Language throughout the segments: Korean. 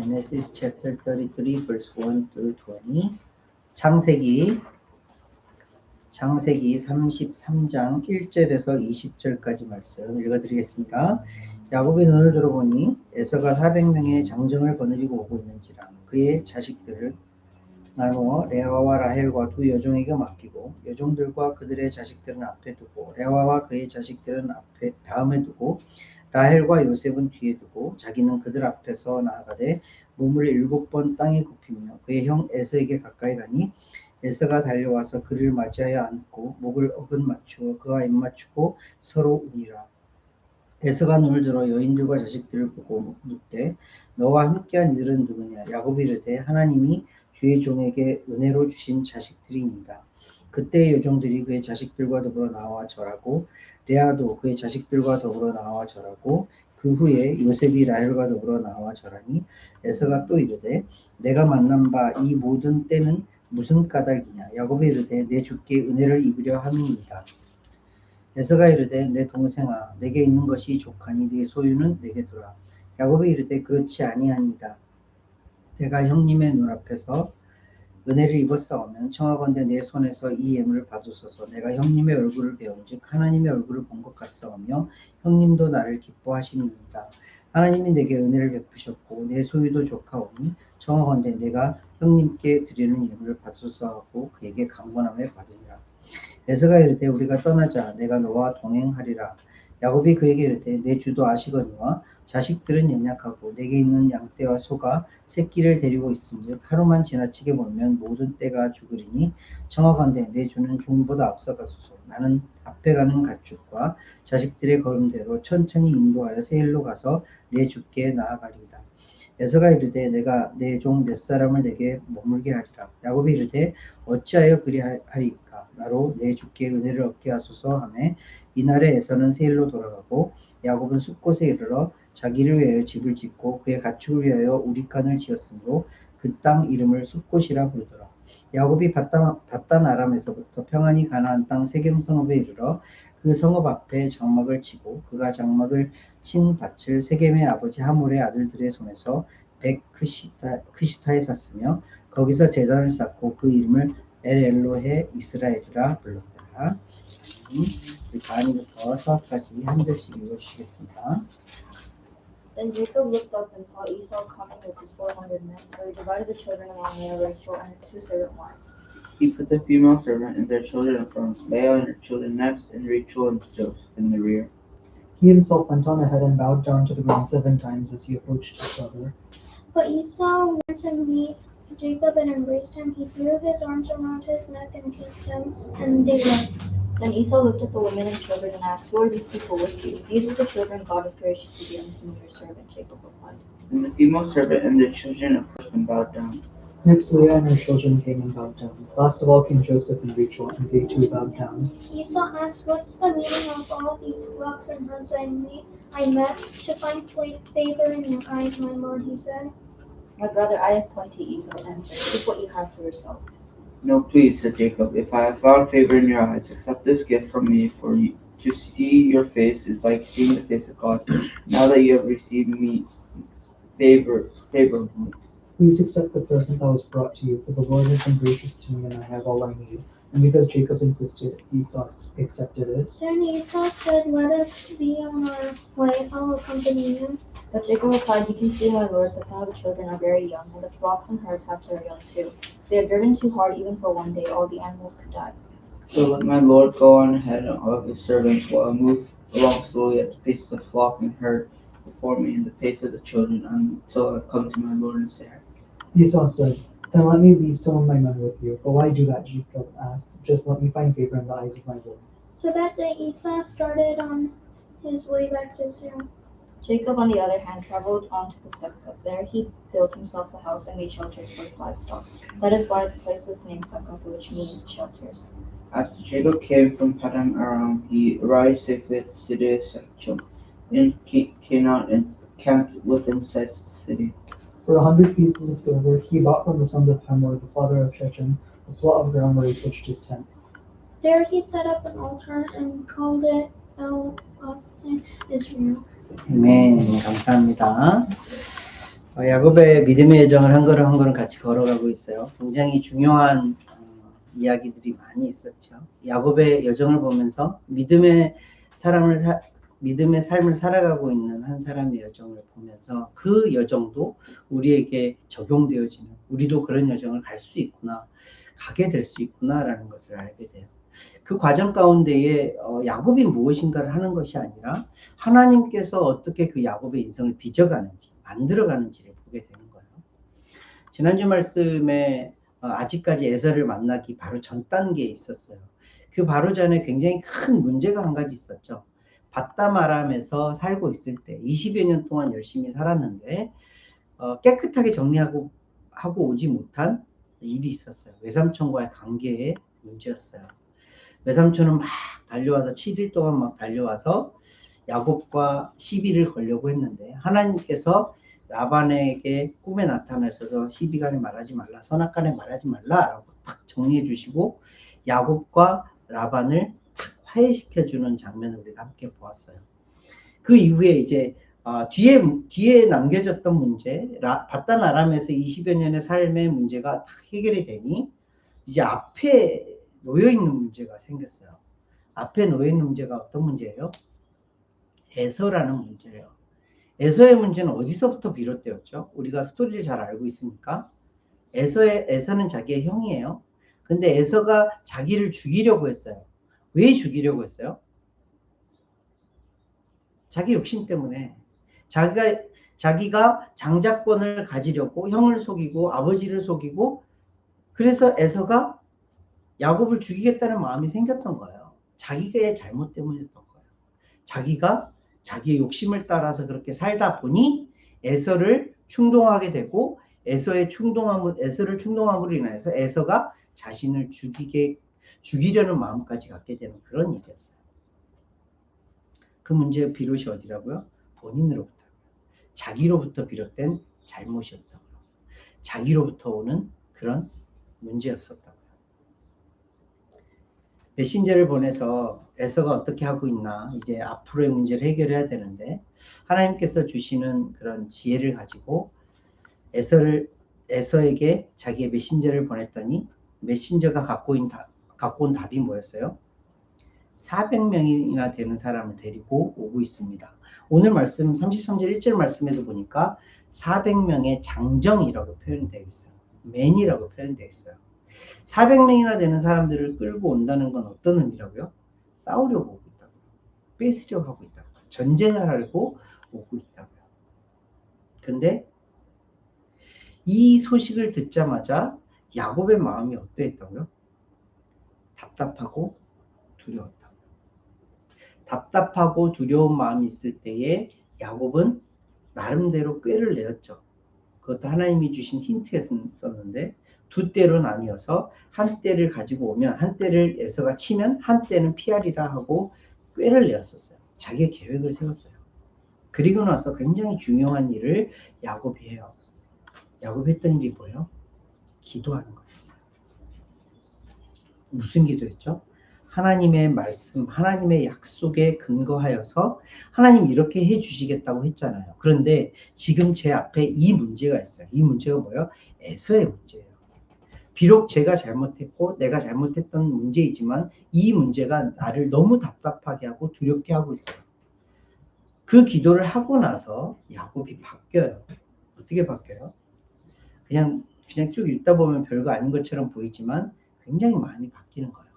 Genesis chapter 33 verse 1 through 20. 창세기 33장 1절에서 20절까지 말씀 읽어드리겠습니다. 야곱이 눈을 들어보니 에서가 400명의 장정을 거느리고 오고 있는지라 그의 자식들을 나누어 레아와 라헬과 두 여종에게 맡기고 여종들과 그들의 자식들은 앞에 두고 레아와 그의 자식들은 다음에 두고 라헬과 요셉은 뒤에 두고 자기는 그들 앞에서 나아가되 몸을 7번 땅에 굽히며 그의 형 에서에게 가까이 가니 에서가 달려와서 그를 맞이하여 안고 목을 어긋 맞추어 그와 입맞추고 서로 우니라. 에서가 눈을 들어 여인들과 자식들을 보고 묻되 너와 함께한 이들은 누구냐. 야곱이 이르되 하나님이 주의 종에게 은혜로 주신 자식들이니이다. 그때 여종들이 그의 자식들과 더불어 나와 절하고 레아도 그의 자식들과 더불어 나와 절하고 그 후에 요셉이 라헬과 더불어 나와 절하니 에서가 또 이르되 내가 만난 바 이 모든 때는 무슨 까닭이냐. 야곱이 이르되 내 주께 은혜를 입으려 함이니이다. 에서가 이르되 내 동생아 내게 있는 것이 족하니 네 소유는 내게 두라. 야곱이 이르되 그렇지 아니하니이다. 내가 형님의 눈앞에서 은혜를 입었사오면 청하건대 내 손에서 이 예물을 받으소서. 내가 형님의 얼굴을 배운즉 하나님의 얼굴을 본 것 같사오며 형님도 나를 기뻐하시니이다. 하나님이 내게 은혜를 베푸셨고 내 소유도 족하오니 청하건대 내가 형님께 드리는 예물을 받으소서 하고 그에게 강권함에 받으니라. 에서가 이르되 우리가 떠나자. 내가 너와 동행하리라. 야곱이 그에게 이르되 내 주도 아시거니와 자식들은 연약하고 내게 있는 양떼와 소가 새끼를 데리고 있은즉 하루만 지나치게 몰면 모든 떼가 죽으리니 청하건대 내 주는 종보다 앞서가소서. 나는 앞에 가는 가축과 자식들의 걸음대로 천천히 인도하여 세일로 가서 내 주께 나아가리이다. 에서가 이르되 내가 내 종 몇 사람을 내게 머물게 하리라. 야곱이 이르되 어찌하여 그리하리이까. 나로 내 주께 은혜를 얻게 하소서 하매 이날에 에서는 세일로 돌아가고 야곱은 숫곳에 이르러 자기를 위하여 집을 짓고 그의 가축을 위하여 우리간을 지었으므로 그 땅 이름을 숫곳이라 부르더라. 야곱이 밧단 아람에서부터 평안히 가나안 땅 세겜 성읍에 이르러 그 성읍 앞에 장막을 치고 그가 장막을 친 밭을 세겜의 아버지 하몰의 아들들의 손에서 크시타에 샀으며 거기서 제단을 쌓고 그 이름을 엘엘로헤 이스라엘이라 불렀더라. 우리 가은이부터 서까지 한 절씩 읽어주시겠습니다. Then Jacob looked up and saw Esau coming with his 400 men, so he divided the children among Leah, Rachel, and his 2 servant wives. He put the female servant and their children in front, Leah and her children next, and Rachel and Joseph in the rear. He himself went on ahead and bowed down to the ground 7 times as he approached his brother. But Esau went to meet Jacob and embraced him. He threw his arms around his neck and kissed him, and they wept. Then Esau looked at the women and children and asked, Who are these people with you? These are the children God has graciously given to me, your servant, Jacob replied. And the female servant and their children approached and bowed down. Next, Leah and her children came and bowed down. Last of all came Joseph and Rachel, and they too bowed down. Esau asked, What's the meaning of all these flocks and herds I met to find favor in your eyes, my lord? He said. My brother, I have plenty, Esau answered. Keep what you have for yourself. No, please, said Jacob. If I have found favor in your eyes, accept this gift from me, for to see your face is like seeing the face of God. Now that you have received me favorably. Please accept the present that was brought to you, for the Lord has been gracious to me, and I have all I need. And because Jacob insisted, Esau accepted it. Then Esau said, Let us be on our way. I'll accompany you. But Jacob replied, You can see, my lord, that some of the children are very young, and the flocks and herds have their young too. If they are driven too hard, even for one day, all the animals could die. So let my lord go on ahead of his servants, while I move along slowly at the pace of the flock and herd before me, and the pace of the children, until I come to my lord and say, Esau said, Then let me leave some of my men with you. But why do that? Jacob asked. Just let me find favor in the eyes of my lord. So that day Esau started on his way back to Seir. Jacob, on the other hand, traveled on to Succoth. There he built himself a house and made shelters for his livestock. That is why the place was named Succoth, which means shelters. After Jacob came from Paddan Aram, he arrived safely at the city of Shechem in Canaan and camped within the city. For 100 pieces of silver, he bought from the sons of Hamor, the father of Shechem, a plot of ground where he pitched his tent. There he set up an altar and called it El Israel. 네, 감사합니다. 야곱의 믿음의 여정을 한 걸음 한 걸음 같이 걸어가고 있어요. 굉장히 중요한 이야기들이 많이 있었죠. 야곱의 여정을 보면서 믿음의 삶을 살아가고 있는 한 사람의 여정을 보면서 그 여정도 우리에게 적용되어지는, 우리도 그런 여정을 갈 수 있구나, 가게 될 수 있구나라는 것을 알게 돼요. 그 과정 가운데에 야곱이 무엇인가를 하는 것이 아니라 하나님께서 어떻게 그 야곱의 인생을 빚어가는지, 만들어가는지를 보게 되는 거예요. 지난주 말씀에 아직까지 에서를 만나기 바로 전 단계에 있었어요. 그 바로 전에 굉장히 큰 문제가 한 가지 있었죠. 바다마람에서 살고 있을 때 20여 년 동안 열심히 살았는데 깨끗하게 정리하고 오지 못한 일이 있었어요. 외삼촌과의 관계의 문제였어요. 외삼촌은 막 달려와서 7일 동안 막 달려와서 야곱과 시비를 걸려고 했는데 하나님께서 라반에게 꿈에 나타나셔서 시비간에 말하지 말라, 선악간에 말하지 말라라고 탁 정리해 주시고 야곱과 라반을 탁 화해시켜주는 장면을 우리가 함께 보았어요. 그 이후에 이제 뒤에 남겨졌던 문제, 바단 아람에서 20여 년의 삶의 문제가 다 해결이 되니 이제 앞에 놓여있는 문제가 생겼어요. 앞에 놓여있는 문제가 어떤 문제예요? 에서라는 문제예요. 에서의 문제는 어디서부터 비롯되었죠? 우리가 스토리를 잘 알고 있으니까 에서는 자기의 형이에요. 근데 에서가 자기를 죽이려고 했어요. 왜 죽이려고 했어요? 자기 욕심 때문에. 자기가 장자권을 가지려고 형을 속이고 아버지를 속이고 그래서 에서가 야곱을 죽이겠다는 마음이 생겼던 거예요. 자기의 잘못 때문이었던 거예요. 자기가 자기의 욕심을 따라서 그렇게 살다 보니 에서를 충동하게 되고 에서를 충동함으로 인해서 에서가 자신을 죽이려는 마음까지 갖게 되는 그런 일이었어요. 그 문제의 비롯이 어디라고요? 본인으로부터. 자기로부터 비롯된 잘못이었다고요. 자기로부터 오는 그런 문제였었다고요. 메신저를 보내서 에서가 어떻게 하고 있나 이제 앞으로의 문제를 해결해야 되는데 하나님께서 주시는 그런 지혜를 가지고 에서에게 자기의 메신저를 보냈더니 메신저가 갖고 온 답이 뭐였어요? 400명이나 되는 사람을 데리고 오고 있습니다. 오늘 말씀 33절 1절 말씀에도 보니까 400명의 장정이라고 표현되어 있어요. 맨이라고 표현되어 있어요. 400명이나 되는 사람들을 끌고 온다는 건 어떤 의미라고요? 싸우려고 오고 있다고요. 뺏으려고 하고 있다고요. 전쟁을 하려고 오고 있다고요. 근데 이 소식을 듣자마자 야곱의 마음이 어떠했다고요? 답답하고 두려웠다고요. 답답하고 두려운 마음이 있을 때에 야곱은 나름대로 꾀를 내었죠. 그것도 하나님이 주신 힌트였었는데 두 떼로 나뉘어서 한 떼를 가지고 오면 한 떼를 에서가 치면 한 떼는 피하리라 하고 꾀를 내었었어요. 자기의 계획을 세웠어요. 그리고 나서 굉장히 중요한 일을 야곱이 해요. 야곱이 했던 일이 뭐예요? 기도하는 거였어요. 무슨 기도였죠? 하나님의 말씀, 하나님의 약속에 근거하여서 하나님 이렇게 해주시겠다고 했잖아요. 그런데 지금 제 앞에 이 문제가 있어요. 이 문제가 뭐예요? 에서의 문제예요. 비록 제가 잘못했고 내가 잘못했던 문제이지만 이 문제가 나를 너무 답답하게 하고 두렵게 하고 있어요. 그 기도를 하고 나서 야곱이 바뀌어요. 어떻게 바뀌어요? 그냥 쭉 읽다 보면 별거 아닌 것처럼 보이지만 굉장히 많이 바뀌는 거예요.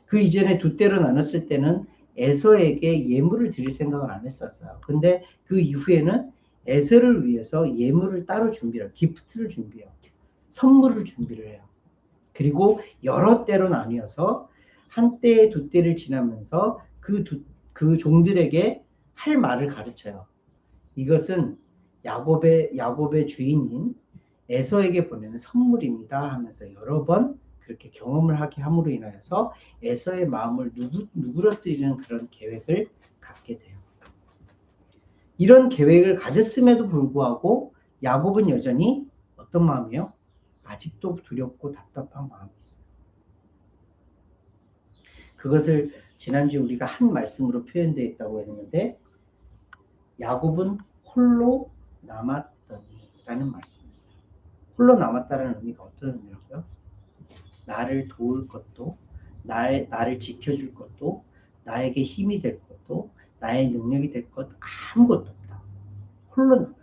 그 이전에 두 떼로 나눴을 때는 에서에게 예물을 드릴 생각을 안 했었어요. 근데 그 이후에는 에서를 위해서 예물을 따로 준비해요. 기프트를 준비해요. 선물을 준비를 해요. 그리고 여러 때로 나뉘어서 한 때, 두 때를 지나면서 그 종들에게 할 말을 가르쳐요. 이것은 야곱의 주인인 에서에게 보내는 선물입니다 하면서 여러 번 그렇게 경험을 하게 함으로 인하여서 에서의 마음을 누그러뜨리는 그런 계획을 갖게 돼요. 이런 계획을 가졌음에도 불구하고 야곱은 여전히 어떤 마음이에요? 아직도 두렵고 답답한 마음이 있어요. 그것을 지난주 우리가 한 말씀으로 표현되어 있다고 했는데 야곱은 홀로 남았더니 라는 말씀이었어요. 홀로 남았다는 의미가 어떤 의미라고요? 나를 도울 것도, 나를 지켜줄 것도, 나에게 힘이 될 것도, 나의 능력이 될 것 아무것도 없다. 홀로 남았다.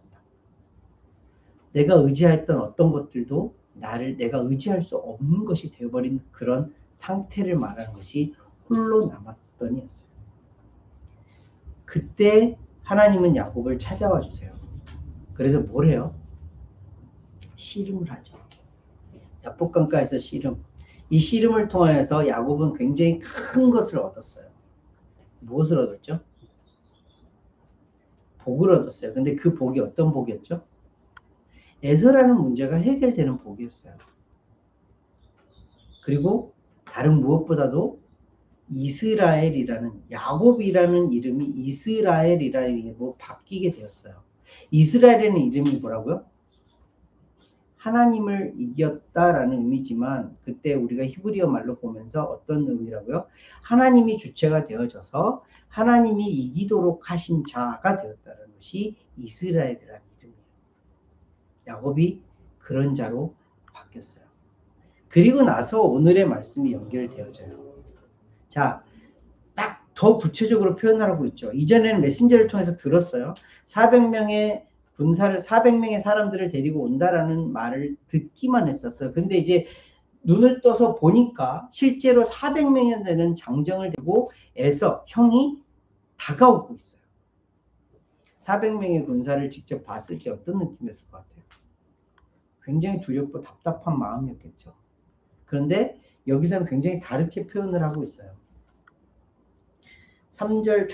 내가 의지했던 어떤 것들도 내가 의지할 수 없는 것이 되어버린 그런 상태를 말하는 것이 홀로 남았더니였어요. 그때 하나님은 야곱을 찾아와 주세요. 그래서 뭘 해요? 씨름을 하죠. 야복강가에서 씨름. 이 씨름을 통하여서 야곱은 굉장히 큰 것을 얻었어요. 무엇을 얻었죠? 복을 얻었어요. 근데 그 복이 어떤 복이었죠? 에서라는 문제가 해결되는 복이었어요. 그리고 다른 무엇보다도 이스라엘이라는, 야곱이라는 이름이 이스라엘이라는 이름으로 바뀌게 되었어요. 이스라엘이라는 이름이 뭐라고요? 하나님을 이겼다라는 의미지만, 그때 우리가 히브리어 말로 보면서 어떤 의미라고요? 하나님이 주체가 되어져서 하나님이 이기도록 하신 자가 되었다는 것이 이스라엘이라는 이름이에요. 야곱이 그런 자로 바뀌었어요. 그리고 나서 오늘의 말씀이 연결되어져요. 자, 딱 더 구체적으로 표현을 하고 있죠. 이전에는 메신저를 통해서 들었어요. 400명의 군사를, 400명의 사람들을 데리고 온다라는 말을 듣기만 했었어요. 근데 이제 눈을 떠서 보니까 실제로 400명이 되는 장정을 들고 에서 형이 다가오고 있어요. 400명의 군사를 직접 봤을 때 어떤 느낌이었을 것 같아요? 굉장히 두렵고 답답한 마음이었겠죠. 그런데 여기서는 굉장히 다르게 표현을 하고 있어요. 3절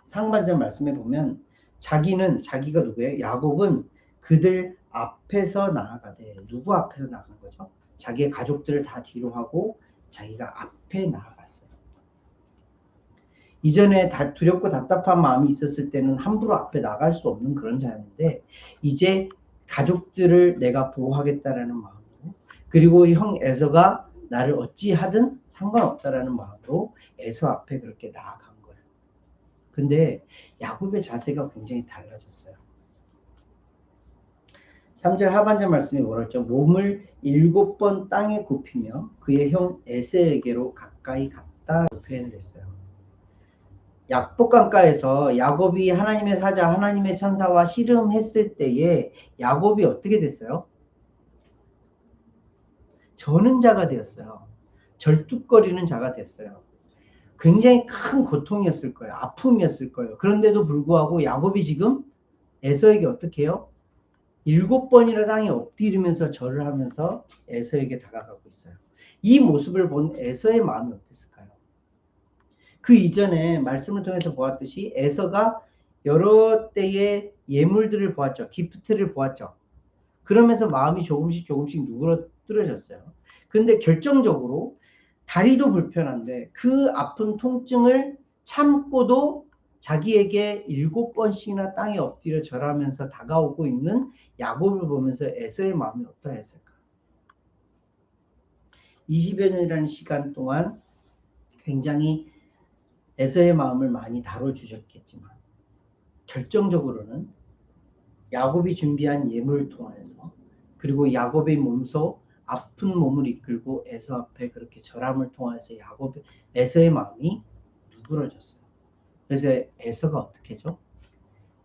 상반절 말씀에 보면 자기가 누구예요? 야곱은 그들 앞에서 나아가되, 누구 앞에서 나간 거죠? 자기의 가족들을 다 뒤로 하고 자기가 앞에 나아갔어요. 이전에 두렵고 답답한 마음이 있었을 때는 함부로 앞에 나갈 수 없는 그런 자였는데, 이제 가족들을 내가 보호하겠다라는 마음으로, 그리고 형 에서가 나를 어찌하든 상관없다라는 마음으로 에서 앞에 그렇게 나아간 거예요. 근데 야곱의 자세가 굉장히 달라졌어요. 3절 하반절 말씀이 뭐라 했죠? 몸을 7번 땅에 굽히며 그의 형 에서에게로 가까이 갔다고 표현을 했어요. 약복강가에서 야곱이 하나님의 사자, 하나님의 천사와 씨름했을 때에 야곱이 어떻게 됐어요? 저는 자가 되었어요. 절뚝거리는 자가 됐어요. 굉장히 큰 고통이었을 거예요. 아픔이었을 거예요. 그런데도 불구하고 야곱이 지금 에서에게 어떻게 해요? 7번이나 땅에 엎드리면서 절을 하면서 에서에게 다가가고 있어요. 이 모습을 본 에서의 마음이 어땠을까요? 그 이전에 말씀을 통해서 보았듯이 에서가 여러 때의 예물들을 보았죠. 기프트를 보았죠. 그러면서 마음이 조금씩 누그러뜨려졌어요. 그런데 결정적으로 다리도 불편한데 그 아픈 통증을 참고도 자기에게 7번씩이나 땅에 엎드려 절하면서 다가오고 있는 야곱을 보면서 에서의 마음이 어떠했을까? 20여 년이라는 시간 동안 굉장히 에서의 마음을 많이 다뤄주셨겠지만, 결정적으로는 야곱이 준비한 예물을 통해서, 그리고 야곱의 몸소 아픈 몸을 이끌고 에서 앞에 그렇게 절함을 통해서 에서의 마음이 누그러졌어요. 그래서 에서가 어떻게 하죠?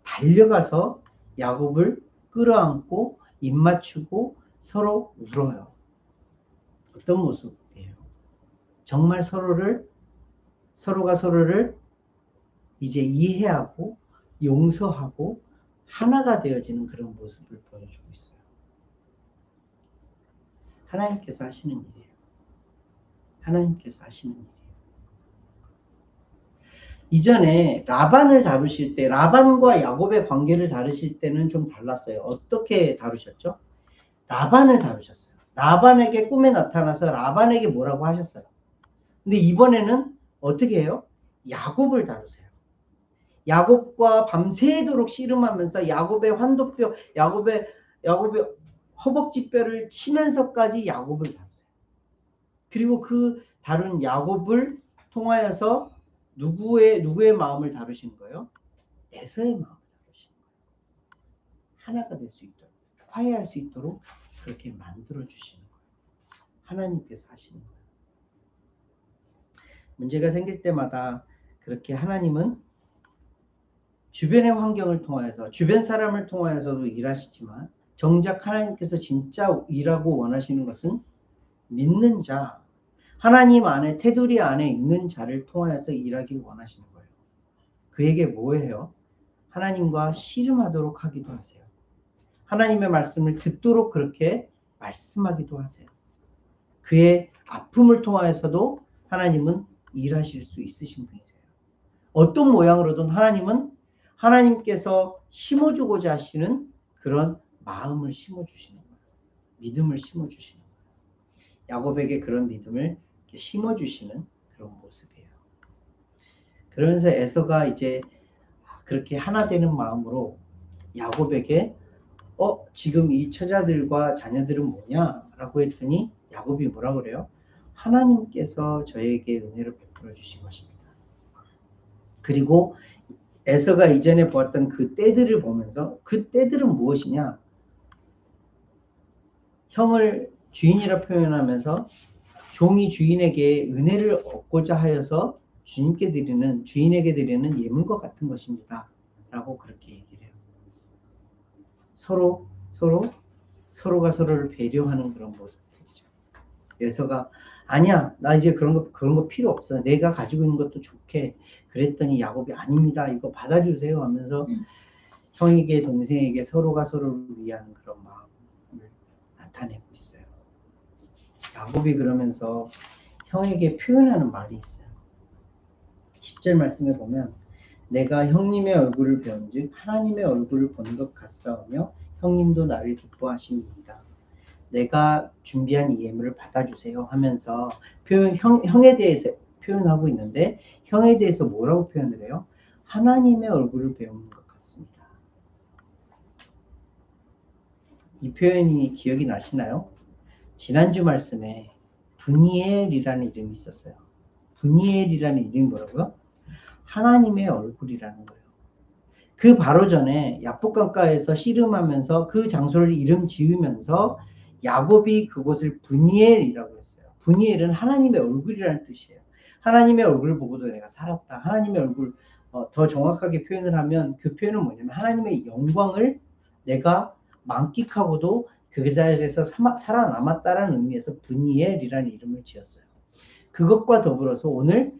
달려가서 야곱을 끌어안고 입 맞추고 서로 울어요. 어떤 모습이에요? 정말 서로가 서로를 이제 이해하고 용서하고 하나가 되어지는 그런 모습을 보여주고 있어요. 하나님께서 하시는 일이에요. 하나님께서 하시는 일이에요. 이전에 라반을 다루실 때, 라반과 야곱의 관계를 다루실 때는 좀 달랐어요. 어떻게 다루셨죠? 라반을 다루셨어요. 라반에게 꿈에 나타나서 라반에게 뭐라고 하셨어요. 근데 이번에는 어떻게 해요? 야곱을 다루세요. 야곱과 밤새도록 씨름하면서 야곱의 환도뼈, 야곱의 허벅지뼈를 치면서까지 야곱을 다루세요. 그리고 그 다룬 야곱을 통하여서 누구의 마음을 다루신 거예요? 에서의 마음을 다루신 거예요. 하나가 될 수 있도록, 화해할 수 있도록 그렇게 만들어 주시는 거예요. 하나님께서 하시는 거예요. 문제가 생길 때마다 그렇게 하나님은 주변의 환경을 통하여서, 주변 사람을 통하여서도 일하시지만 정작 하나님께서 진짜 일하고 원하시는 것은 믿는 자, 하나님 안에, 테두리 안에 있는 자를 통하여서 일하길 원하시는 거예요. 그에게 뭐예요? 하나님과 씨름하도록 하기도 하세요. 하나님의 말씀을 듣도록 그렇게 말씀하기도 하세요. 그의 아픔을 통하여서도 하나님은 일하실 수 있으신 분이세요. 어떤 모양으로든 하나님은 하나님께서 심어주고자 하시는 그런 마음을 심어주시는 거예요. 믿음을 심어주시는 거예요. 야곱에게 그런 믿음을 심어주시는 그런 모습이에요. 그러면서 에서가 이제 그렇게 하나 되는 마음으로 야곱에게 지금 이 처자들과 자녀들은 뭐냐? 라고 했더니 야곱이 뭐라 그래요? 하나님께서 저에게 은혜를 베풀어 주신 것입니다. 그리고 에서가 이전에 보았던 그 때들을 보면서 그 때들은 무엇이냐? 형을 주인이라 표현하면서 종이 주인에게 은혜를 얻고자 하여서 주인에게 드리는 예물과 같은 것입니다. 라고 그렇게 얘기를 해요. 서로가 서로를 배려하는 그런 모습들이죠. 에서가 아니야, 나 이제 그런 거 필요 없어. 내가 가지고 있는 것도 좋게. 그랬더니 야곱이 아닙니다. 이거 받아주세요 하면서 형에게 동생에게 서로가 서로를 위한 그런 마음을 나타내고 있어요. 야곱이 그러면서 형에게 표현하는 말이 있어요. 10절 말씀에 보면 내가 형님의 얼굴을 배운즉 하나님의 얼굴을 본 것 같사오며 형님도 나를 기뻐하십니다. 내가 준비한 이 예물을 받아주세요 하면서 형에 대해서 표현하고 있는데 형에 대해서 뭐라고 표현을 해요? 하나님의 얼굴을 배우는 것 같습니다. 이 표현이 기억이 나시나요? 지난주 말씀에 브니엘이라는 이름이 있었어요. 브니엘이라는 이름이 뭐라고요? 하나님의 얼굴이라는 거예요. 그 바로 전에 야복강가에서 씨름하면서 그 장소를 이름 지으면서 야곱이 그곳을 브니엘이라고 했어요. 브니엘은 하나님의 얼굴이라는 뜻이에요. 하나님의 얼굴을 보고도 내가 살았다. 하나님의 얼굴, 더 정확하게 표현을 하면 그 표현은 뭐냐면 하나님의 영광을 내가 만끽하고도 그 자리에서 살아남았다라는 의미에서 브니엘이라는 이름을 지었어요. 그것과 더불어서 오늘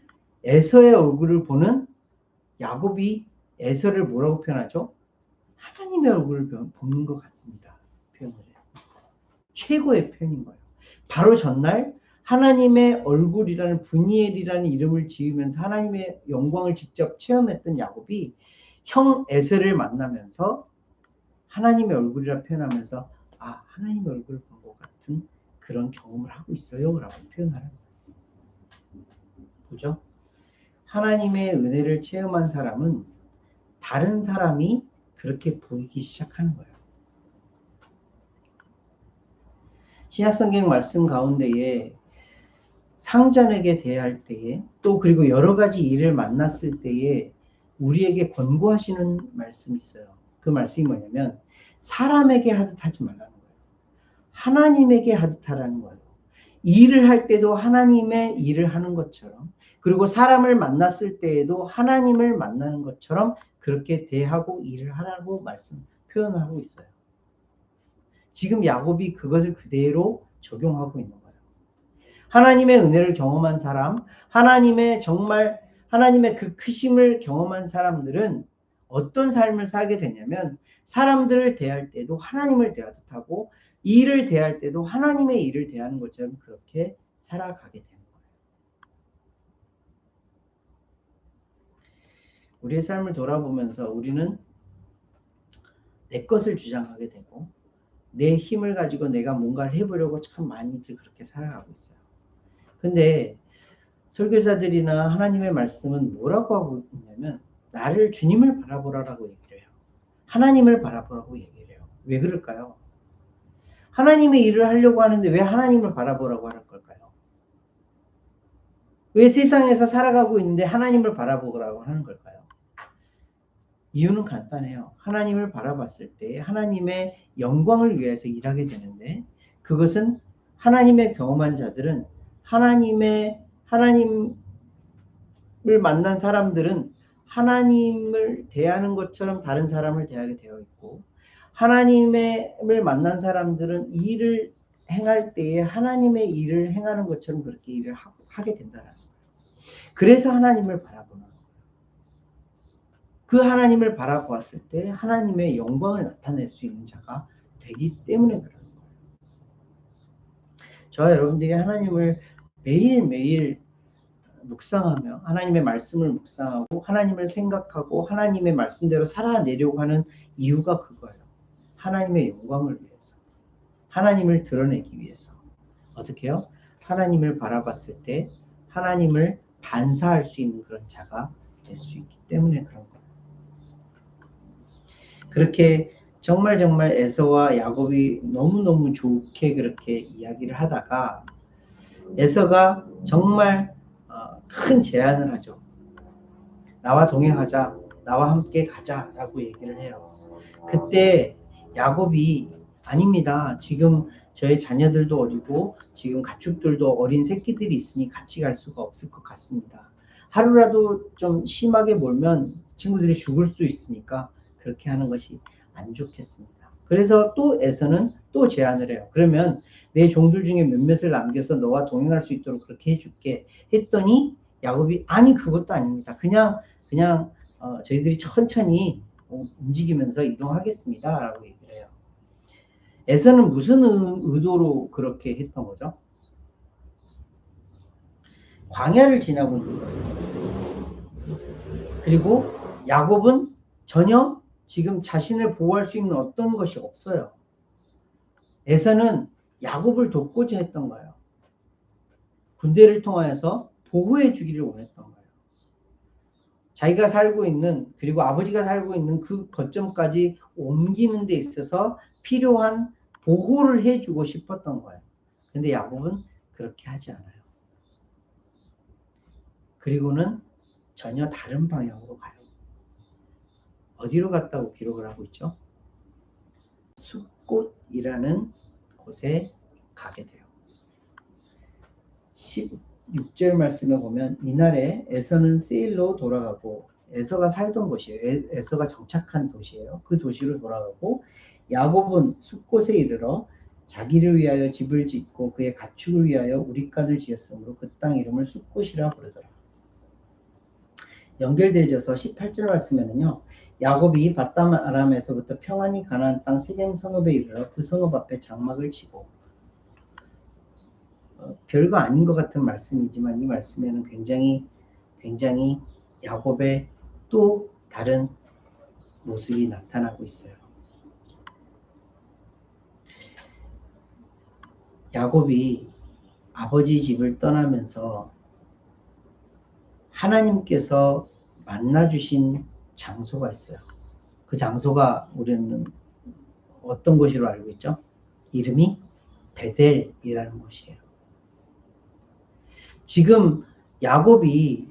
에서의 얼굴을 보는 야곱이 에서를 뭐라고 표현하죠? 하나님의 얼굴을 보는 것 같습니다. 표현을 해요. 최고의 표현인 거예요. 바로 전날 하나님의 얼굴이라는 브니엘이라는 이름을 지으면서 하나님의 영광을 직접 체험했던 야곱이 형 에서를 만나면서 하나님의 얼굴이라 표현하면서 하나님의 얼굴을 본 것 같은 그런 경험을 하고 있어요 라고 표현하는 거예요. 보죠? 하나님의 은혜를 체험한 사람은 다른 사람이 그렇게 보이기 시작하는 거예요. 신약성경 말씀 가운데에 상전에게 대할 때에 또 그리고 여러 가지 일을 만났을 때에 우리에게 권고하시는 말씀이 있어요. 그 말씀이 뭐냐면 사람에게 하듯 하지 말라는 거예요. 하나님에게 하듯 하라는 거예요. 일을 할 때도 하나님의 일을 하는 것처럼 그리고 사람을 만났을 때에도 하나님을 만나는 것처럼 그렇게 대하고 일을 하라고 표현을 하고 있어요. 지금 야곱이 그것을 그대로 적용하고 있는 거예요. 하나님의 은혜를 경험한 사람, 하나님의 그 크심을 경험한 사람들은 어떤 삶을 살게 되냐면 사람들을 대할 때도 하나님을 대하듯 하고 일을 대할 때도 하나님의 일을 대하는 것처럼 그렇게 살아가게 되는 거예요. 우리의 삶을 돌아보면서 우리는 내 것을 주장하게 되고 내 힘을 가지고 내가 뭔가를 해보려고 참 많이들 그렇게 살아가고 있어요. 근데 설교자들이나 하나님의 말씀은 뭐라고 하고 있냐면 나를 주님을 바라보라라고 얘기를 해요. 하나님을 바라보라고 얘기를 해요. 왜 그럴까요? 하나님의 일을 하려고 하는데 왜 하나님을 바라보라고 하는 걸까요? 왜 세상에서 살아가고 있는데 하나님을 바라보라고 하는 걸까요? 이유는 간단해요. 하나님을 바라봤을 때 하나님의 영광을 위해서 일하게 되는데, 그것은 하나님의 경험한 자들은 하나님을 만난 사람들은 하나님을 대하는 것처럼 다른 사람을 대하게 되어 있고, 하나님을 만난 사람들은 일을 행할 때에 하나님의 일을 행하는 것처럼 그렇게 일을 하게 된다는 거예요. 그래서 하나님을 바라보는 거예요. 그 하나님을 바라보았을 때 하나님의 영광을 나타낼 수 있는 자가 되기 때문에 그러는 거예요. 저와 여러분들이 하나님을 매일매일 묵상하며 하나님의 말씀을 묵상하고 하나님을 생각하고 하나님의 말씀대로 살아내려고 하는 이유가 그거예요. 하나님의 영광을 위해서, 하나님을 드러내기 위해서. 어떻게 해요? 하나님을 바라봤을 때 하나님을 반사할 수 있는 그런 자가 될 수 있기 때문에 그런 거예요. 그렇게 정말 에서와 야곱이 너무너무 좋게 그렇게 이야기를 하다가 에서가 정말 큰 제안을 하죠. 나와 동행하자, 나와 함께 가자라고 얘기를 해요. 그때 야곱이 아닙니다. 지금 저희 자녀들도 어리고 지금 가축들도 어린 새끼들이 있으니 같이 갈 수가 없을 것 같습니다. 하루라도 좀 심하게 몰면 친구들이 죽을 수도 있으니까 그렇게 하는 것이 안 좋겠습니다. 그래서 또 에서는 또 제안을 해요. 그러면 내 종들 중에 몇몇을 남겨서 너와 동행할 수 있도록 그렇게 해줄게 했더니 야곱이 아니 그것도 아닙니다. 그냥 저희들이 천천히 움직이면서 이동하겠습니다 라고 얘기를 해요. 에서는 무슨 의도로 그렇게 했던 거죠? 광야를 지나고 있는 거예요. 그리고 야곱은 전혀 지금 자신을 보호할 수 있는 어떤 것이 없어요. 에서는 야곱을 돕고자 했던 거예요. 군대를 통하여서 보호해 주기를 원했던 거예요. 자기가 살고 있는, 그리고 아버지가 살고 있는 그 거점까지 옮기는 데 있어서 필요한 보호를 해주고 싶었던 거예요. 근데 야곱은 그렇게 하지 않아요. 그리고는 전혀 다른 방향으로 가요. 어디로 갔다고 기록을 하고 있죠? 숫꽃이라는 곳에 가게 돼요. 16절 말씀에 보면 이날에 에서는 세일로 돌아가고, 에서가 살던 곳이에요. 에서가 정착한 도시예요. 그 도시로 돌아가고, 야곱은 숫곳에 이르러 자기를 위하여 집을 짓고 그의 가축을 위하여 우릿간을 지었으므로 그 땅 이름을 숫곳이라 부르더라. 연결되어져서 18절 말씀에는요, 야곱이 밧담 아람에서부터 평안히 가나안 땅 세겜 성읍에 이르러 그 성읍 앞에 장막을 치고, 별거 아닌 것 같은 말씀이지만 이 말씀에는 굉장히 야곱의 또 다른 모습이 나타나고 있어요. 야곱이 아버지 집을 떠나면서 하나님께서 만나주신 장소가 있어요. 그 장소가 우리는 어떤 곳으로 알고 있죠? 이름이 베델이라는 곳이에요. 지금 야곱이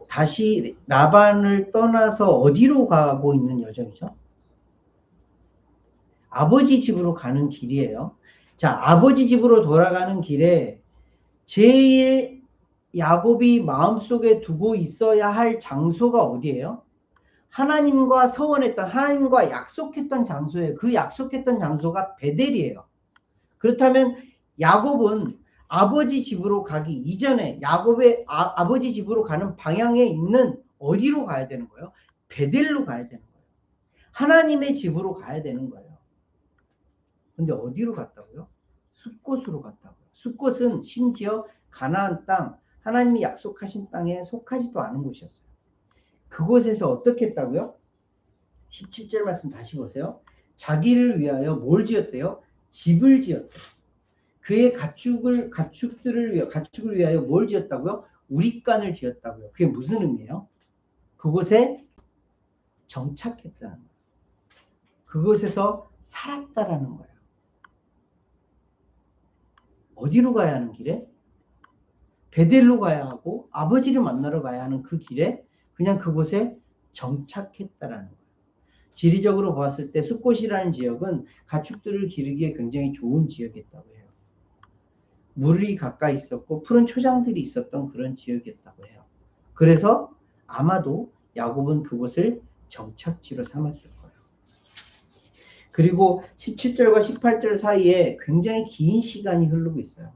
다시 라반을 떠나서 어디로 가고 있는 여정이죠? 아버지 집으로 가는 길이에요. 자, 아버지 집으로 돌아가는 길에 제일 야곱이 마음속에 두고 있어야 할 장소가 어디예요? 하나님과 서원했던, 하나님과 약속했던 장소예요. 그 약속했던 장소가 베델이에요. 그렇다면 야곱은 아버지 집으로 가기 이전에 야곱의 아버지 집으로 가는 방향에 있는 어디로 가야 되는 거예요? 베델로 가야 되는 거예요. 하나님의 집으로 가야 되는 거예요. 근데 어디로 갔다고요? 숫곳으로 갔다고요. 숫곳은 심지어 가나안 땅, 하나님이 약속하신 땅에 속하지도 않은 곳이었어요. 그곳에서 어떻게 했다고요? 17절 말씀 다시 보세요. 자기를 위하여 뭘 지었대요? 집을 지었대요. 그의 가축을 위하여 뭘 지었다고요? 우릿간을 지었다고요. 그게 무슨 의미예요? 그곳에 정착했다는 거예요. 그곳에서 살았다라는 거예요. 어디로 가야 하는 길에? 베델로 가야 하고 아버지를 만나러 가야 하는 그 길에 그냥 그곳에 정착했다라는 거예요. 지리적으로 보았을 때 숫곳이라는 지역은 가축들을 기르기에 굉장히 좋은 지역이었다고 해요. 물이 가까이 있었고 푸른 초장들이 있었던 그런 지역이었다고 해요. 그래서 아마도 야곱은 그곳을 정착지로 삼았을 거예요. 그리고 17절과 18절 사이에 굉장히 긴 시간이 흐르고 있어요.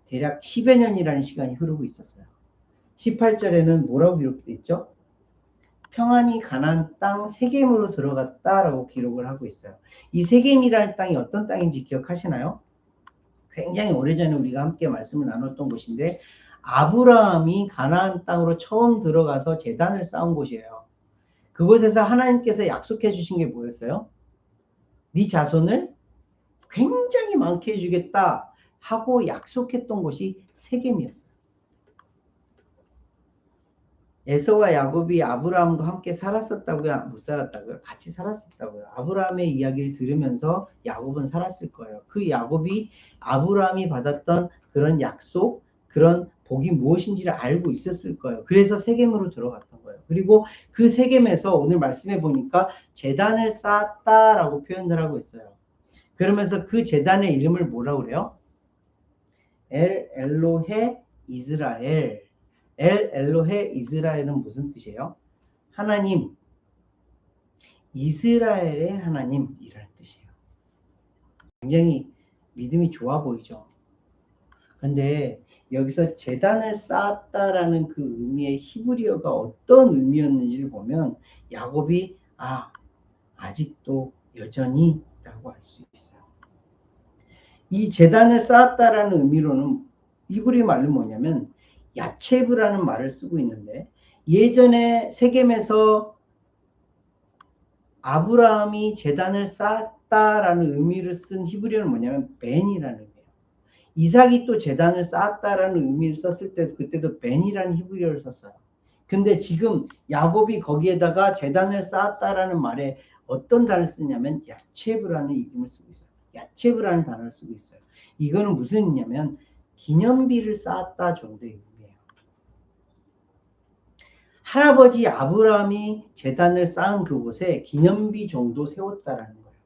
대략 10여 년이라는 시간이 흐르고 있었어요. 18절에는 뭐라고 기록되어 있죠? 평안히 가나안 땅 세겜으로 들어갔다라고 기록을 하고 있어요. 이 세겜이라는 땅이 어떤 땅인지 기억하시나요? 굉장히 오래전에 우리가 함께 말씀을 나눴던 곳인데 아브라함이 가나안 땅으로 처음 들어가서 제단을 쌓은 곳이에요. 그곳에서 하나님께서 약속해 주신 게 뭐였어요? 네 자손을 굉장히 많게 해주겠다 하고 약속했던 곳이 세겜이었어요. 에서와 야곱이 아브라함과 함께 살았었다고요? 못 살았다고요? 같이 살았었다고요. 아브라함의 이야기를 들으면서 야곱은 살았을 거예요. 그 야곱이 아브라함이 받았던 그런 약속, 그런 복이 무엇인지를 알고 있었을 거예요. 그래서 세겜으로 들어갔던 거예요. 그리고 그 세겜에서 오늘 말씀해 보니까 제단을 쌓았다라고 표현을 하고 있어요. 그러면서 그 제단의 이름을 뭐라고 그래요? 엘 엘로헤 이스라엘. 엘 엘로헤 이스라엘은 무슨 뜻이에요? 하나님, 이스라엘의 하나님이라는 뜻이에요. 굉장히 믿음이 좋아 보이죠. 근데 여기서 제단을 쌓았다라는 그 의미의 히브리어가 어떤 의미였는지를 보면 야곱이 아직도 여전히 라고 할 수 있어요. 이 제단을 쌓았다라는 의미로는 히브리 말로 뭐냐면 야체브라는 말을 쓰고 있는데 예전에 세겜에서 아브라함이 제단을 쌓았다라는 의미를 쓴 히브리어는 뭐냐면 벤이라는 의미예요. 이삭이 또 제단을 쌓았다라는 의미를 썼을 때도 그때도 벤이라는 히브리어를 썼어요. 근데 지금 야곱이 거기에다가 제단을 쌓았다라는 말에 어떤 단어를 쓰냐면 야체브라는 이름을 쓰고 있어요. 야체브라는 단어를 쓰고 있어요. 이거는 무슨 의미냐면 기념비를 쌓았다 정도의 의미예요. 할아버지 아브라함이 제단을 쌓은 그곳에 기념비 정도 세웠다라는 거예요.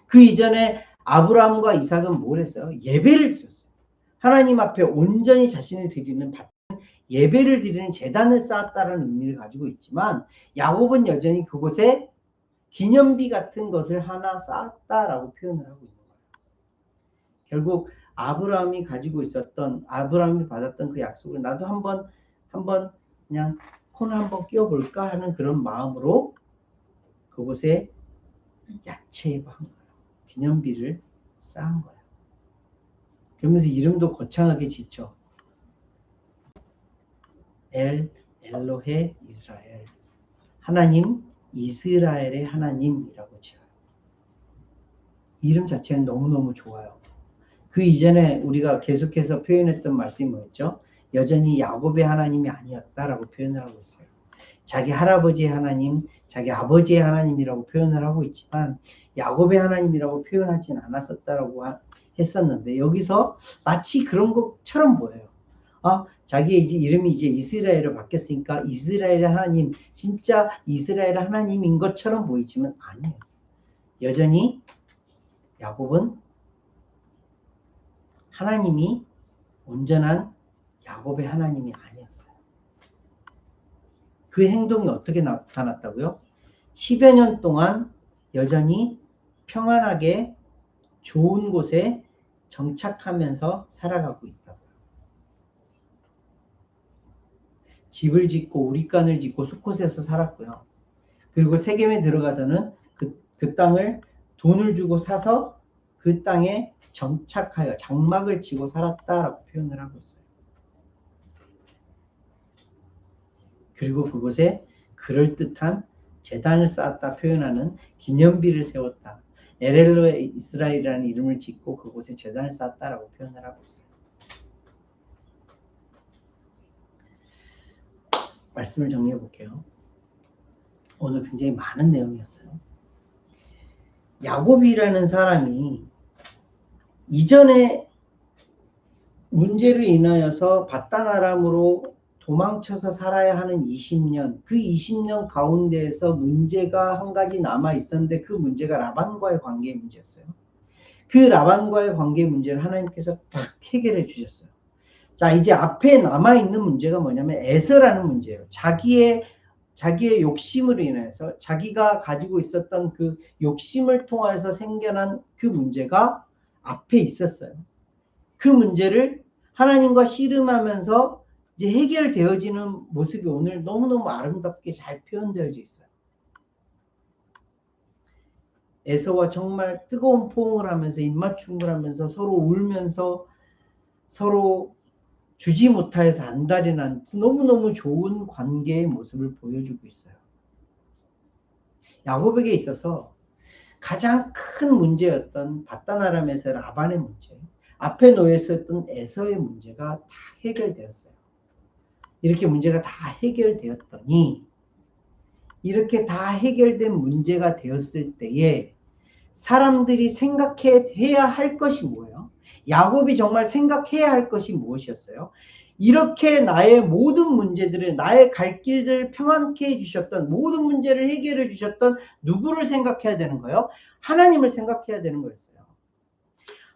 그 이전에 아브라함과 이삭은 뭘 했어요? 예배를 드렸어요. 하나님 앞에 온전히 자신을 드리는 예배를 드리는 제단을 쌓았다라는 의미를 가지고 있지만 야곱은 여전히 그곳에 기념비 같은 것을 하나 쌓았다라고 표현을 하고 있는 거예요. 결국 아브라함이 가지고 있었던 아브라함이 받았던 그 약속을 나도 한번 그냥 코너 한번 끼워볼까 하는 그런 마음으로 그곳에 야채한 거예요. 기념비를 쌓은 거예요. 그러면서 이름도 거창하게 짓죠. 엘 엘로헤 이스라엘. 하나님 이스라엘의 하나님이라고 지어요. 이름 자체는 너무너무 좋아요. 그 이전에 우리가 계속해서 표현했던 말씀이 뭐였죠? 여전히 야곱의 하나님이 아니었다라고 표현을 하고 있어요. 자기 할아버지의 하나님, 자기 아버지의 하나님이라고 표현을 하고 있지만 야곱의 하나님이라고 표현하진 않았었다라고 했었는데 여기서 마치 그런 것처럼 보여요. 자기의 이름이 이제 이스라엘로 바뀌었으니까 이스라엘의 하나님, 진짜 이스라엘의 하나님인 것처럼 보이지만 아니에요. 여전히 야곱은 하나님이 온전한 야곱의 하나님이 아니었어요. 그 행동이 어떻게 나타났다고요? 10여 년 동안 여전히 평안하게 좋은 곳에 정착하면서 살아가고 있다고요. 집을 짓고 우리간을 짓고 수컷에서 살았고요. 그리고 세겜에 들어가서는 그 땅을 돈을 주고 사서 그 땅에 정착하여 장막을 치고 살았다라고 표현을 하고 있어요. 그리고 그곳에 그럴듯한 제단을 쌓았다 표현하는 기념비를 세웠다. 엘엘로의 이스라엘이라는 이름을 짓고 그곳에 제단을 쌓았다라고 표현을 하고 있어요. 말씀을 정리해 볼게요. 오늘 굉장히 많은 내용이었어요. 야곱이라는 사람이 이전에 문제를 인하여서 바단 아람으로 도망쳐서 살아야 하는 20년, 그 20년 가운데에서 문제가 한 가지 남아 있었는데 그 문제가 라반과의 관계의 문제였어요. 그 라반과의 관계 문제를 하나님께서 딱 해결해 주셨어요. 자, 이제 앞에 남아있는 문제가 뭐냐면 에서라는 문제예요. 자기의 욕심으로 인해서 자기가 가지고 있었던 그 욕심을 통해서 생겨난 그 문제가 앞에 있었어요. 그 문제를 하나님과 씨름하면서 이제 해결되어지는 모습이 오늘 너무너무 아름답게 잘 표현되어져 있어요. 에서와 정말 뜨거운 포옹을 하면서 입맞춤을 하면서 서로 울면서 서로 주지 못하여서 안달이 난 너무너무 좋은 관계의 모습을 보여주고 있어요. 야곱에게 있어서 가장 큰 문제였던 바단 아람에서 라반의 문제, 앞에 놓여 있었던 에서의 문제가 다 해결되었어요. 이렇게 문제가 다 해결되었더니 이렇게 다 해결된 문제가 되었을 때에 사람들이 생각해야 할 것이 뭐예요? 야곱이 정말 생각해야 할 것이 무엇이었어요? 이렇게 나의 모든 문제들을, 나의 갈 길들 평안케 해주셨던, 모든 문제를 해결해 주셨던 누구를 생각해야 되는 거예요? 하나님을 생각해야 되는 거였어요.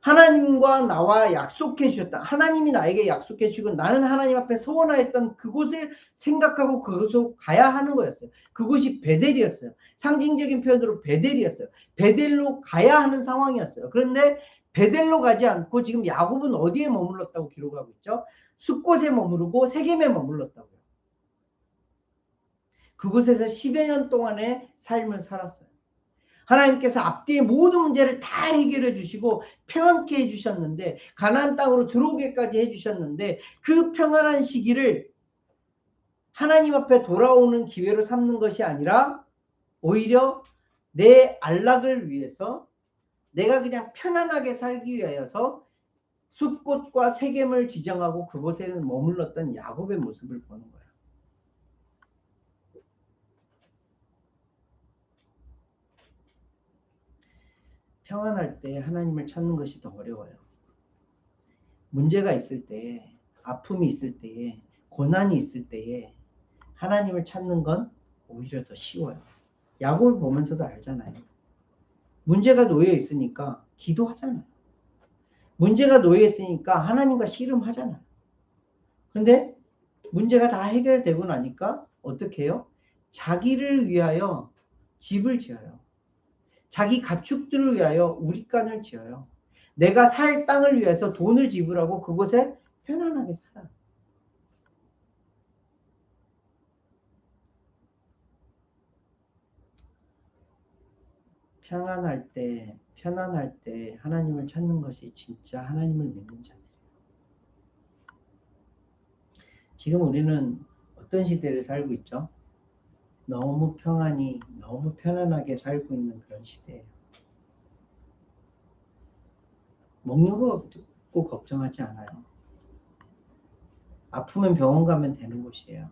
하나님과 나와 약속해 주셨다. 하나님이 나에게 약속해 주시고 나는 하나님 앞에 소원하였던 그곳을 생각하고 그곳으로 가야 하는 거였어요. 그곳이 베델이었어요. 상징적인 표현으로 베델이었어요. 베델로 가야 하는 상황이었어요. 그런데 베델로 가지 않고 지금 야곱은 어디에 머물렀다고 기록하고 있죠? 숫곳에 머무르고 세겜에 머물렀다고요. 그곳에서 10여 년 동안의 삶을 살았어요. 하나님께서 앞뒤의 모든 문제를 다 해결해 주시고 평안케 해주셨는데 가나안 땅으로 들어오게까지 해주셨는데 그 평안한 시기를 하나님 앞에 돌아오는 기회로 삼는 것이 아니라 오히려 내 안락을 위해서 내가 그냥 편안하게 살기 위하여서 숲곳과 세겜을 지정하고 그곳에는 머물렀던 야곱의 모습을 보는 거예요. 평안할 때 하나님을 찾는 것이 더 어려워요. 문제가 있을 때, 아픔이 있을 때에, 고난이 있을 때에 하나님을 찾는 건 오히려 더 쉬워요. 야곱을 보면서도 알잖아요. 문제가 놓여 있으니까 기도하잖아요. 문제가 놓여 있으니까 하나님과 씨름하잖아요. 그런데 문제가 다 해결되고 나니까 어떻게 해요? 자기를 위하여 집을 지어요. 자기 가축들을 위하여 우리간을 지어요. 내가 살 땅을 위해서 돈을 지불하고 그곳에 편안하게 살아요. 편안할 때 하나님을 찾는 것이 진짜 하나님을 믿는 자들이에요. 지금 우리는 어떤 시대를 살고 있죠? 너무 평안히, 너무 편안하게 살고 있는 그런 시대예요. 먹는 거 꼭 걱정하지 않아요. 아프면 병원 가면 되는 곳이에요.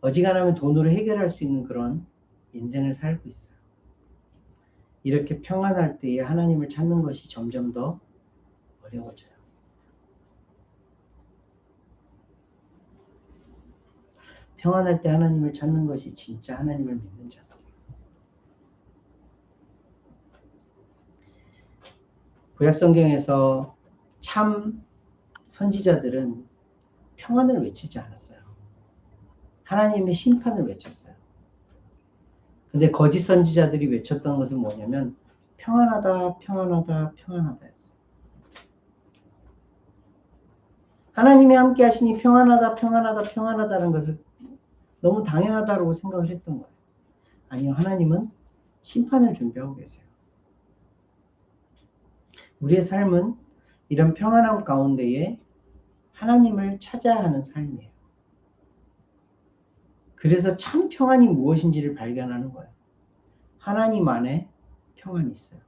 어지간하면 돈으로 해결할 수 있는 그런 인생을 살고 있어요. 이렇게 평안할 때에 하나님을 찾는 것이 점점 더 어려워져요. 평안할 때 하나님을 찾는 것이 진짜 하나님을 믿는 자들이에요. 구약성경에서 참 선지자들은 평안을 외치지 않았어요. 하나님의 심판을 외쳤어요. 근데 거짓 선지자들이 외쳤던 것은 뭐냐면 평안하다, 평안하다, 평안하다 했어요. 하나님이 함께 하시니 평안하다, 평안하다, 평안하다는 것을 너무 당연하다고 생각을 했던 거예요. 아니요, 하나님은 심판을 준비하고 계세요. 우리의 삶은 이런 평안함 가운데에 하나님을 찾아야 하는 삶이에요. 그래서 참 평안이 무엇인지를 발견하는 거예요. 하나님 안에 평안이 있어요.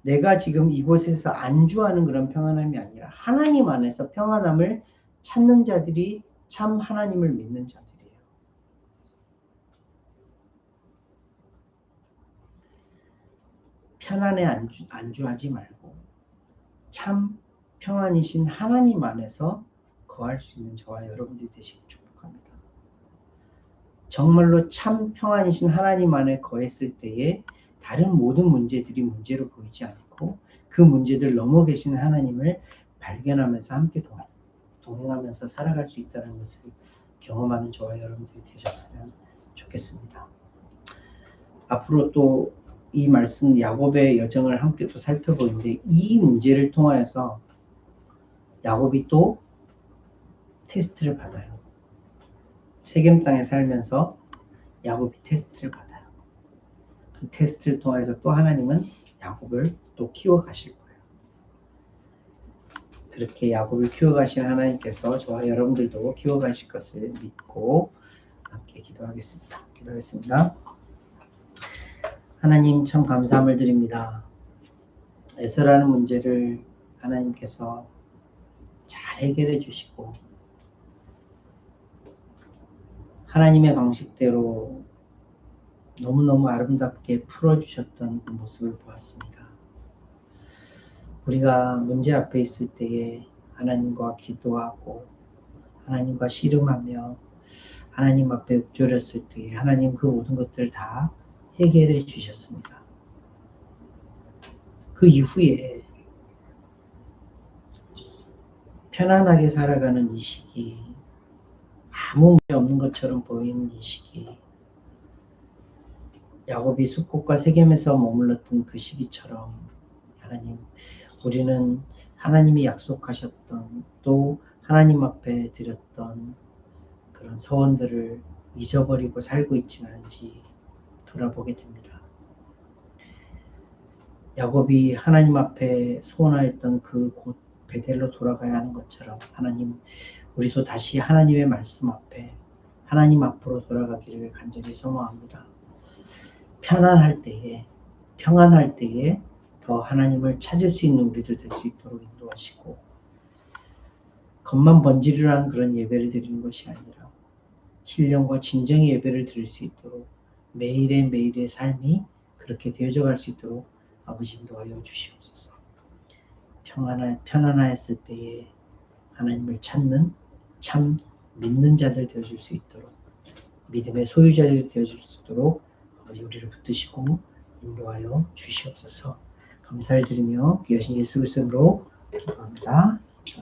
내가 지금 이곳에서 안주하는 그런 평안함이 아니라 하나님 안에서 평안함을 찾는 자들이 참 하나님을 믿는 자들이에요. 편안에 안주하지 말고 참 평안이신 하나님 안에서 거할 수 있는 저와 여러분들이 되시길 축복합니다. 정말로 참 평안이신 하나님 안에 거했을 때에 다른 모든 문제들이 문제로 보이지 않고 그 문제들 넘어 계신 하나님을 발견하면서 함께 동행하면서 살아갈 수 있다는 것을 경험하는 저와 여러분들이 되셨으면 좋겠습니다. 앞으로 또 이 말씀 야곱의 여정을 함께 또 살펴보는데 이 문제를 통하여서 야곱이 또 테스트를 받아요. 세겜 땅에 살면서 야곱이 테스트를 받아요. 그 테스트를 통해서 또 하나님은 야곱을 또 키워가실 거예요. 그렇게 야곱을 키워가신 하나님께서 저와 여러분들도 키워가실 것을 믿고 함께 기도하겠습니다. 하나님 참 감사함을 드립니다. 에서라는 문제를 하나님께서 잘 해결해 주시고 하나님의 방식대로 너무너무 아름답게 풀어주셨던 그 모습을 보았습니다. 우리가 문제 앞에 있을 때에 하나님과 기도하고 하나님과 씨름하며 하나님 앞에 읊조렸을 때에 하나님 그 모든 것들을 다 해결해 주셨습니다. 그 이후에 편안하게 살아가는 이 시기, 아무 문제 없는 것처럼 보이는 이 시기, 야곱이 숫곳과 세겜에서 머물렀던 그 시기처럼 하나님, 우리는 하나님이 약속하셨던 또 하나님 앞에 드렸던 그런 서원들을 잊어버리고 살고 있지는 않은지 돌아보게 됩니다. 야곱이 하나님 앞에 소원하였던 그 곳 베델로 돌아가야 하는 것처럼 하나님, 우리도 다시 하나님의 말씀 앞에 하나님 앞으로 돌아가기를 간절히 소망합니다. 평안할 때에 더 하나님을 찾을 수 있는 우리들 될 수 있도록 인도하시고 겉만 번지르르한 그런 예배를 드리는 것이 아니라 신령과 진정의 예배를 드릴 수 있도록 매일의 삶이 그렇게 되어져 갈 수 있도록 아버지 인도하여 주시옵소서. 편안하였을 때에 하나님을 찾는 참 믿는 자들 되어줄 수 있도록 믿음의 소유자들이 되어줄 수 있도록 아버지 우리를 붙드시고 인도하여 주시옵소서. 감사를 드리며 귀하신 예수 그리스도로 기도합니다.